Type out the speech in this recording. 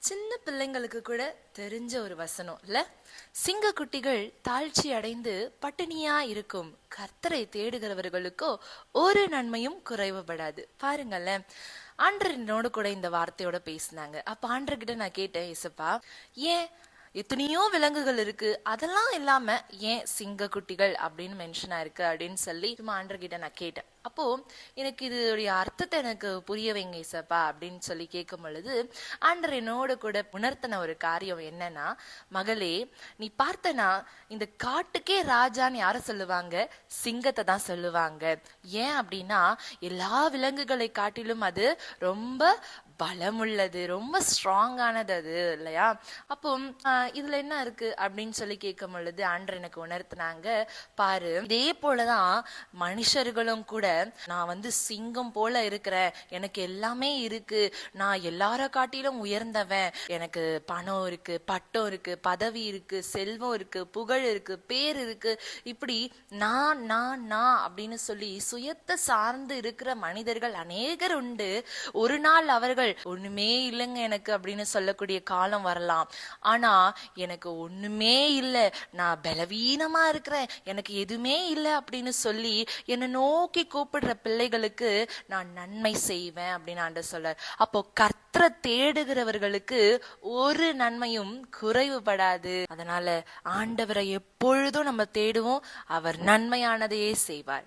சின்ன பிள்ளைங்களுக்கு கூட தெரிஞ்ச ஒரு வசனம் இல்ல. சிங்க குட்டிகள் தாழ்ச்சி அடைந்து பட்டினியா இருக்கும், கர்த்தரை தேடுகிறவர்களுக்கோ ஒரு நன்மையும் குறைவுபடாது. பாருங்களேன், ஆண்டர் என்னோட கூட இந்த வார்த்தையோட பேசினாங்க. அப்ப ஆண்டர்கிட்ட நான் கேட்டேன், இசப்பா ஏன் எத்தனையோ விலங்குகள் இருக்கு, அதெல்லாம் இல்லாம ஏன் சிங்க குட்டிகள் அப்படின்னு மென்ஷன் ஆயிருக்கு அப்படின்னு சொல்லி சும்மா ஆண்டர்கிட்ட நான் கேட்டேன். அப்போ எனக்கு இதோடைய அர்த்தத்தை எனக்கு புரிய வைங்க இசப்பா அப்படின்னு சொல்லி கேட்கும் பொழுது ஆண்டர் என்னோட கூட உணர்த்தின ஒரு காரியம் என்னன்னா, மகளே நீ பார்த்தனா இந்த காட்டுக்கே ராஜான்னு யார சொல்லுவாங்க? சிங்கத்தை தான் சொல்லுவாங்க. ஏன் அப்படின்னா எல்லா விலங்குகளை காட்டிலும் அது ரொம்ப பலமுள்ளது, ரொம்ப ஸ்ட்ராங்கானது அது இல்லையா? அப்போ இதுல என்ன இருக்கு அப்படின்னு சொல்லி கேட்கும் பொழுது ஆண்டர் எனக்கு உணர்த்தினாங்க, பாரு இதே போலதான் மனுஷர்களும் கூட நான் சிங்கம் போல இருக்கிறேன், எனக்கு எல்லாமே இருக்கு, நான் எல்லார காட்டிலும் உயர்ந்தவன், எனக்கு பணம் இருக்கு, பட்டம் இருக்கு, பதவி இருக்கு, செல்வம் இருக்கு, புகழ் இருக்கு, பேர் இருக்கு, இப்படி நான் நான் நான் அப்படின்னு சொல்லி சுயத்தை சார்ந்து இருக்கிற மனிதர்கள் அநேகர் உண்டு. ஒரு நாள் அவர்கள் ஒண்ணுமே இல்லைங்க எனக்கு அப்படின்னு சொல்லக்கூடிய காலம் வரலாம். ஆனா எனக்கு ஒண்ணுமே இல்லை, நான் பலவீனமா இருக்கிறேன், எனக்கு எதுவுமே இல்லை அப்படின்னு சொல்லி என்னை நோக்கி கூப்பிடுற பிள்ளைகளுக்கு நான் நன்மை செய்வேன் அப்படின்னு ஆண்டவர் சொல்றார். அப்போ கர்த்தரை தேடுகிறவர்களுக்கு ஒரு நன்மையும் குறைவுபடாது. அதனால ஆண்டவரை எப்பொழுதும் நம்ம தேடுவோம், அவர் நன்மையானதையே செய்வார்.